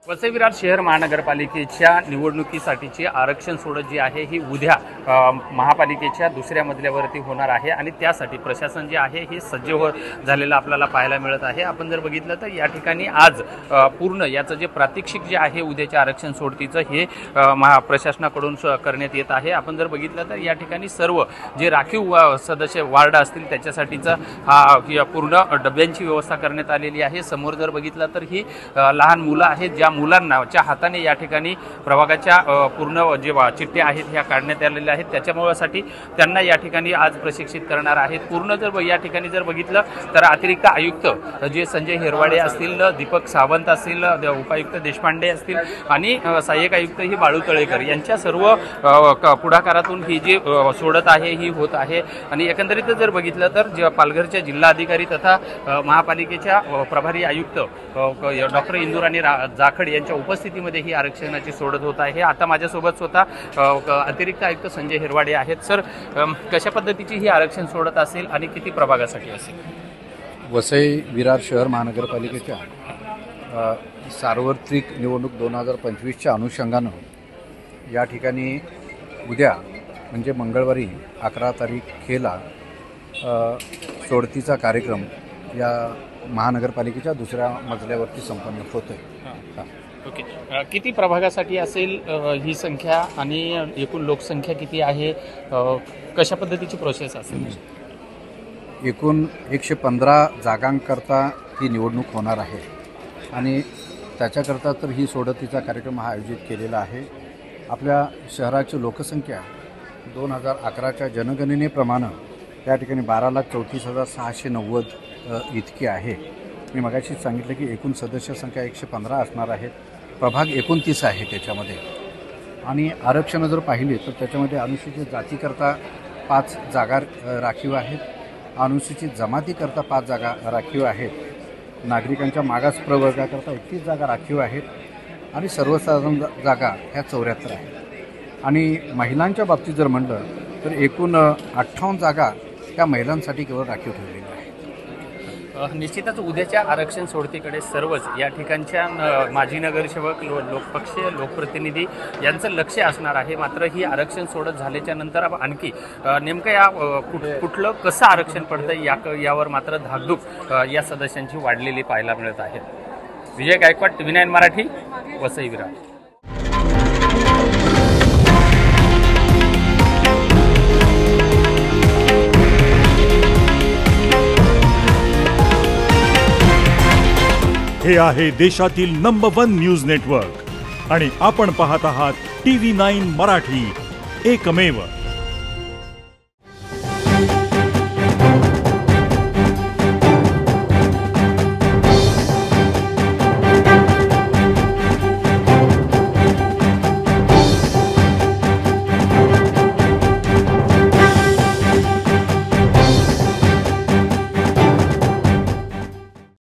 वसई विरार शहर महानगरपालिकेच्या निवडणुकीसाठीची आरक्षण सोडत जी आहे ही उद्या महापालिकेच्या दुसऱ्या मजल्यावरती होणार आहे आणि त्यासाठी प्रशासन जे आहे हे सज्ज झालेलं आपल्याला पाहायला मिळत आहे। आपण जर बघितलं तर या ठिकाणी आज पूर्ण याचं जे प्रात्यक्षिक जे आहे उद्याच्या आरक्षण सोडतीचं हे प्रशासनाकडून करण्यात येत आहे। आपण जर बघितलं तर या ठिकाणी सर्व जे राखीव सदस्य वार्ड असतील त्याच्यासाठीचा हा पूर्ण डब्यांची व्यवस्था करण्यात आलेली आहे। समोर जर बघितलं तर ही लहान मुलं आहेत, ज्या मुलांच्या हाताने या ठिकाणी प्रभागाच्या पूर्ण जे चिठ्ठ्या आहेत ह्या काढण्यात आलेल्या आहेत, त्याच्यामुळेसाठी त्यांना या ठिकाणी आज प्रशिक्षित करणार आहेत। पूर्ण जर या ठिकाणी जर बघितलं तर अतिरिक्त आयुक्त जे संजय हिरवाडे असतील, दीपक सावंत असतील, उपायुक्त देशपांडे असतील आणि सहाय्यक आयुक्त ही बाळू तळेकर यांच्या सर्व पुढाकारातून ही जी सोडत आहे ही होत आहे। आणि एकंदरीत जर बघितलं तर पालघरच्या जिल्हाधिकारी तथा महापालिकेच्या प्रभारी आयुक्त डॉक्टर इंदुराणी जाखड यांच्या उपस्थितीमध्ये ही आरक्षणाची सोडत होत आहे। आता माझ्यासोबत स्वतः अतिरिक्त आयुक्त संजय हिरवाडे आहेत। सर, कशा पद्धतीची ही आरक्षण सोडत असेल आणि किती प्रभागासाठी असेल? वसई विरार शहर महानगरपालिकेच्या सार्वत्रिक निवडणूक 2025च्या अनुषंगानं या ठिकाणी उद्या म्हणजे मंगळवारी 11 तारखेला सोडतीचा कार्यक्रम या महानगरपालिकेच्या दुसऱ्या मजल्यावरती संपन्न होतोय। ओके, किती प्रभागासाठी असेल ही संख्या आणि एकूण लोकसंख्या किती आहे, कशा पद्धतीची प्रोसेस असेल? एकूण 115 जागांकरता ही निवडणूक होणार आहे आणि त्याच्याकरता तर ही सोडतीचा कार्यक्रम हा आयोजित केलेला आहे। आपल्या शहराची लोकसंख्या 2011च्या जनगणनेप्रमाणे त्या ठिकाणी 12,34,690 इतकी आहे। मी मगाशीच सांगितलं की एकूण सदस्य संख्या 115 असणार आहेत, प्रभाग 29 आहे त्याच्यामध्ये। आणि आरक्षणं जर पाहिली तर त्याच्यामध्ये अनुसूचित जातीकरता 5 जागा राखीव आहेत, अनुसूचित जमातीकरता 5 जागा राखीव आहेत, नागरिकांच्या मागास प्रवर्गाकरता 31 जागा राखीव आहेत आणि सर्वसाधारण जागा ह्या 74 आहेत। आणि महिलांच्या बाबतीत जर म्हणलं तर एकूण 58 जागा त्या महिलांसाठी केवळ राखीव ठेवलेल्या आहेत। निश्चितच उद्याच्या आरक्षण सोडतीकडे सर्वच या ठिकाणच्या माजी नगरसेवक, लोकपक्षीय लोकप्रतिनिधी यांचं लक्ष असणार आहे। मात्र ही आरक्षण सोडत झाल्याच्या नंतर आणखी नेमकं या कुठलं कसं आरक्षण पडतं यावर मात्र धाकधूक या सदस्यांची वाढलेली पाहायला मिळत आहे। विजय गायकवाड, TV9 मराठी, वसई विरार। हे आहे देशातील नंबर 1 न्यूज नेटवर्क आणि आपण पाहत आहात TV9 मराठी, एकमेव।